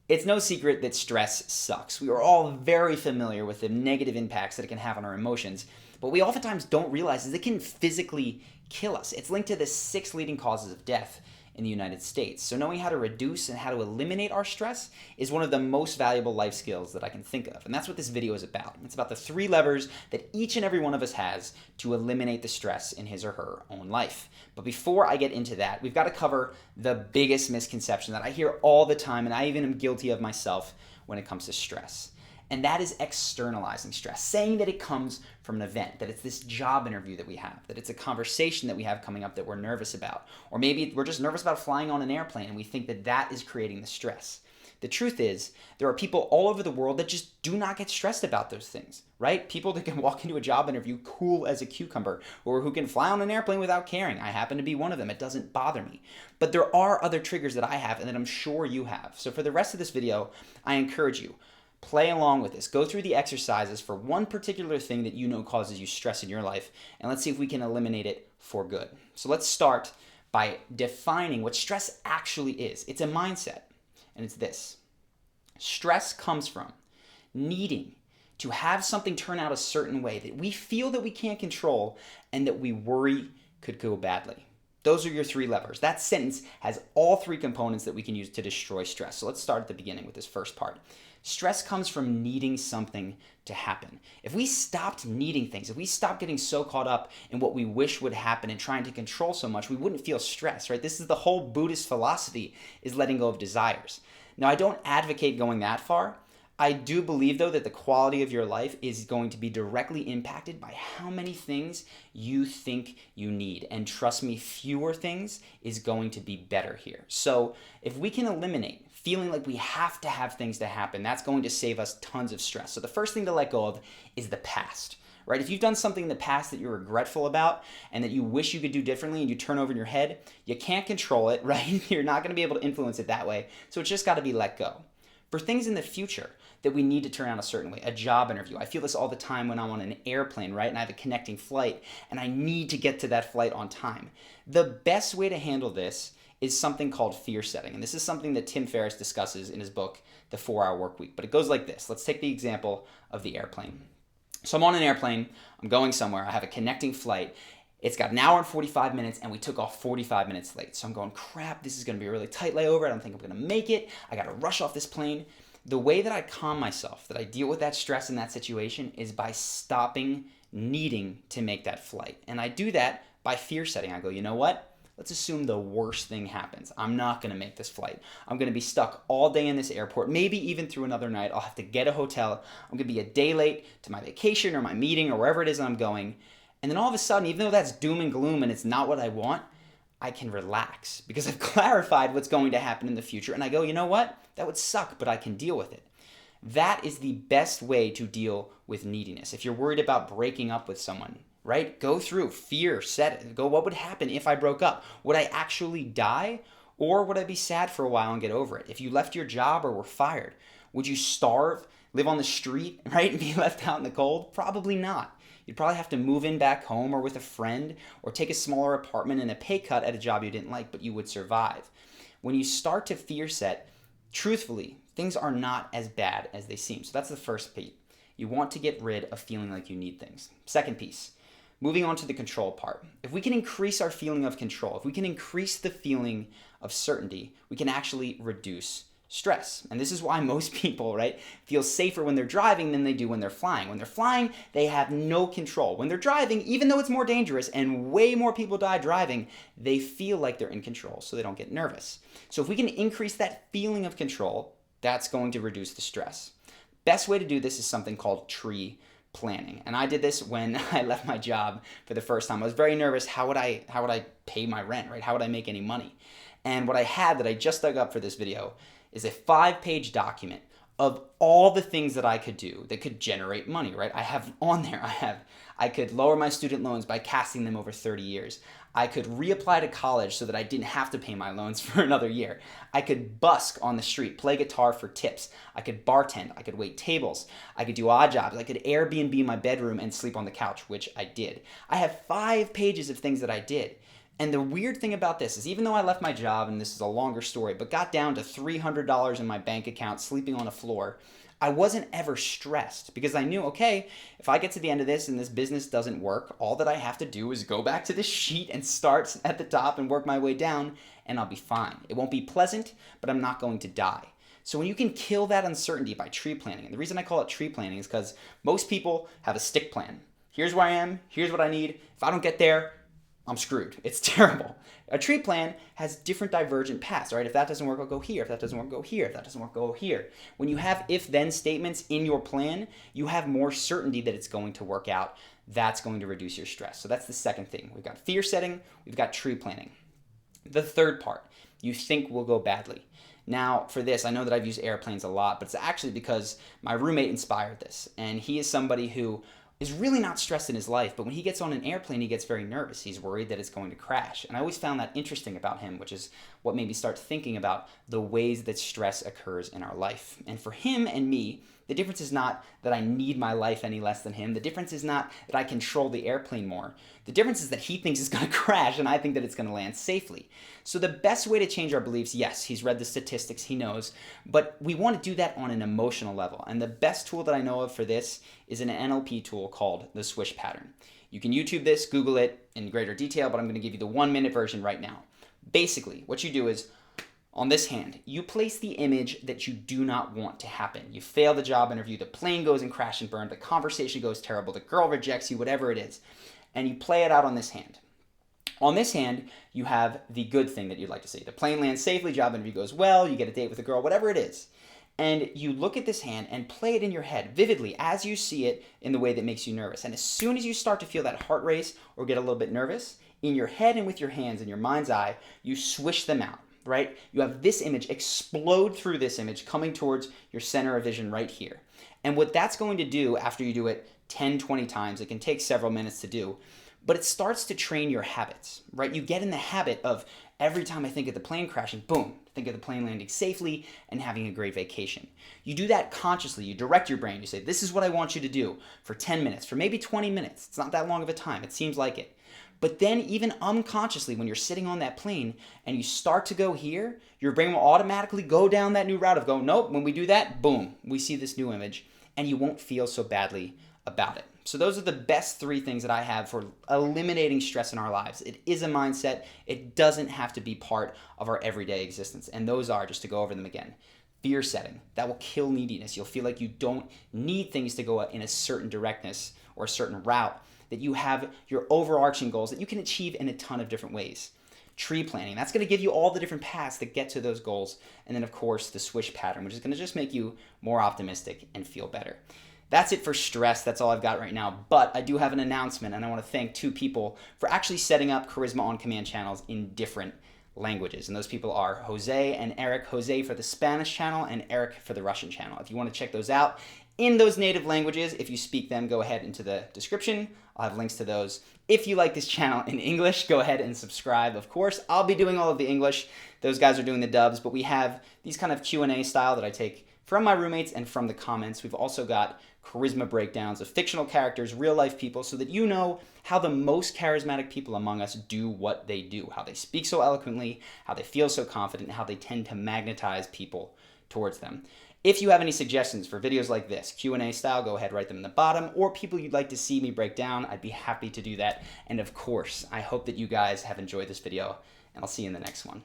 It's no secret that stress sucks. We are all very familiar with the negative impacts that it can have on our emotions, but we oftentimes don't realize is it can physically kill us. It's linked to the 6 leading causes of death in the United States. So knowing how to reduce and how to eliminate our stress is one of the most valuable life skills that I can think of. And that's what this video is about. It's about the 3 levers that each and every one of us has to eliminate the stress in his or her own life. But before I get into that, we've got to cover the biggest misconception that I hear all the time, and I even am guilty of myself when it comes to stress. And that is externalizing stress, saying that it comes from an event, that it's this job interview that we have, that it's a conversation that we have coming up that we're nervous about. Or maybe we're just nervous about flying on an airplane and we think that that is creating the stress. The truth is, there are people all over the world that just do not get stressed about those things, right? People that can walk into a job interview cool as a cucumber, or who can fly on an airplane without caring. I happen to be one of them. It doesn't bother me. But there are other triggers that I have and that I'm sure you have. So for the rest of this video, I encourage you, play along with this. Go through the exercises for one particular thing that you know causes you stress in your life, and let's see if we can eliminate it for good. So let's start by defining what stress actually is. It's a mindset, and it's this. Stress comes from needing to have something turn out a certain way that we feel that we can't control and that we worry could go badly. Those are your 3 levers. That sentence has all 3 components that we can use to destroy stress. So let's start at the beginning with this first part. Stress comes from needing something to happen. If we stopped needing things, if we stopped getting so caught up in what we wish would happen and trying to control so much, we wouldn't feel stress, right? This is the whole Buddhist philosophy, is letting go of desires. Now, I don't advocate going that far. I do believe, though, that the quality of your life is going to be directly impacted by how many things you think you need. And trust me, fewer things is going to be better here. So if we can eliminate feeling like we have to have things to happen, that's going to save us tons of stress. So the first thing to let go of is the past, right? If you've done something in the past that you're regretful about and that you wish you could do differently and you turn over in your head, you can't control it, right? You're not going to be able to influence it that way. So it's just got to be let go. For things in the future that we need to turn out a certain way, a job interview. I feel this all the time when I'm on an airplane, right? And I have a connecting flight and I need to get to that flight on time. The best way to handle this is something called fear setting. And this is something that Tim Ferriss discusses in his book, The 4-Hour Workweek. But it goes like this. Let's take the example of the airplane. So I'm on an airplane. I'm going somewhere. I have a connecting flight. It's got an hour and 45 minutes, and we took off 45 minutes late. So I'm going, crap, this is going to be a really tight layover. I don't think I'm going to make it. I got to rush off this plane. The way that I calm myself, that I deal with that stress in that situation, is by stopping needing to make that flight. And I do that by fear setting. I go, you know what? Let's assume the worst thing happens. I'm not going to make this flight. I'm going to be stuck all day in this airport, maybe even through another night. I'll have to get a hotel. I'm going to be a day late to my vacation or my meeting or wherever it is I'm going. And then all of a sudden, even though that's doom and gloom and it's not what I want, I can relax because I've clarified what's going to happen in the future. And I go, you know what? That would suck, but I can deal with it. That is the best way to deal with neediness. If you're worried about breaking up with someone, right? Go through fear, set it. Go, what would happen if I broke up? Would I actually die? Or would I be sad for a while and get over it? If you left your job or were fired, would you starve, live on the street, right? And be left out in the cold? Probably not. You'd probably have to move in back home or with a friend or take a smaller apartment and a pay cut at a job you didn't like, but you would survive. When you start to fear set, truthfully, things are not as bad as they seem. So that's the first piece. You want to get rid of feeling like you need things. Second piece. Moving on to the control part. If we can increase our feeling of control, if we can increase the feeling of certainty, we can actually reduce stress. And this is why most people, right, feel safer when they're driving than they do when they're flying. When they're flying, they have no control. When they're driving, even though it's more dangerous and way more people die driving, they feel like they're in control, so they don't get nervous. So if we can increase that feeling of control, that's going to reduce the stress. Best way to do this is something called tree planning. And I did this when I left my job for the first time. I was very nervous. How would I pay my rent, right? How would I make any money? And what I had that I just dug up for this video is a 5-page document of all the things that I could do that could generate money, right? I have on there, I could lower my student loans by casting them over 30 years. I could reapply to college so that I didn't have to pay my loans for another year. I could busk on the street, play guitar for tips. I could bartend. I could wait tables. I could do odd jobs. I could Airbnb my bedroom and sleep on the couch, which I did. I have 5 pages of things that I did. And the weird thing about this is even though I left my job, and this is a longer story, but got down to $300 in my bank account sleeping on a floor, I wasn't ever stressed because I knew, okay, if I get to the end of this and this business doesn't work, all that I have to do is go back to this sheet and start at the top and work my way down, and I'll be fine. It won't be pleasant, but I'm not going to die. So when you can kill that uncertainty by tree planning, and the reason I call it tree planning is because most people have a stick plan. Here's where I am, here's what I need. If I don't get there, I'm screwed. It's terrible. A tree plan has different divergent paths, right? If that doesn't work, I'll go here. If that doesn't work, go here. If that doesn't work, go here. When you have if-then statements in your plan, you have more certainty that it's going to work out. That's going to reduce your stress. So that's the second thing. We've got fear setting. We've got tree planning. The third part, you think will go badly. Now, for this, I know that I've used airplanes a lot, but it's actually because my roommate inspired this. And he is somebody who is really not stressed in his life, but when he gets on an airplane, he gets very nervous. He's worried that it's going to crash. And I always found that interesting about him, which is what made me start thinking about the ways that stress occurs in our life. And for him and me, the difference is not that I need my life any less than him. The difference is not that I control the airplane more. The difference is that he thinks it's going to crash and I think that it's going to land safely. So the best way to change our beliefs, yes, he's read the statistics, he knows, but we want to do that on an emotional level. And the best tool that I know of for this is an NLP tool called the Swish Pattern. You can YouTube this, Google it in greater detail, but I'm going to give you the 1-minute version right now. Basically, what you do is, on this hand, you place the image that you do not want to happen. You fail the job interview, the plane goes and crash and burn, the conversation goes terrible, the girl rejects you, whatever it is, and you play it out on this hand. On this hand, you have the good thing that you'd like to see. The plane lands safely, job interview goes well, you get a date with a girl, whatever it is. And you look at this hand and play it in your head vividly as you see it in the way that makes you nervous. And as soon as you start to feel that heart race or get a little bit nervous, in your head and with your hands in your mind's eye, you swish them out. Right? You have this image explode through this image coming towards your center of vision right here. And what that's going to do after you do it 10, 20 times, it can take several minutes to do, but it starts to train your habits, right? You get in the habit of every time I think of the plane crashing, boom, think of the plane landing safely and having a great vacation. You do that consciously. You direct your brain. You say, this is what I want you to do for 10 minutes, for maybe 20 minutes. It's not that long of a time. It seems like it. But then even unconsciously, when you're sitting on that plane and you start to go here, your brain will automatically go down that new route of going, nope, when we do that, boom, we see this new image, and you won't feel so badly about it. So those are the best 3 things that I have for eliminating stress in our lives. It is a mindset. It doesn't have to be part of our everyday existence. And those are, just to go over them again, fear setting. That will kill neediness. You'll feel like you don't need things to go in a certain directness or a certain route, that you have your overarching goals that you can achieve in a ton of different ways. Tree planning, that's going to give you all the different paths that get to those goals. And then, of course, the Swish Pattern, which is going to just make you more optimistic and feel better. That's it for stress. That's all I've got right now. But I do have an announcement, and I want to thank 2 people for actually setting up Charisma On Command channels in different languages. And those people are Jose and Eric. Jose for the Spanish channel and Eric for the Russian channel. If you want to check those out in those native languages, if you speak them, go ahead into the description. I'll have links to those. If you like this channel in English, go ahead and subscribe. Of course, I'll be doing all of the English. Those guys are doing the dubs, but we have these kind of Q&A style that I take from my roommates and from the comments. We've also got charisma breakdowns of fictional characters, real life people, so that you know how the most charismatic people among us do what they do, how they speak so eloquently, how they feel so confident, how they tend to magnetize people towards them. If you have any suggestions for videos like this, Q&A style, go ahead, write them in the bottom, or people you'd like to see me break down, I'd be happy to do that. And of course, I hope that you guys have enjoyed this video, and I'll see you in the next one.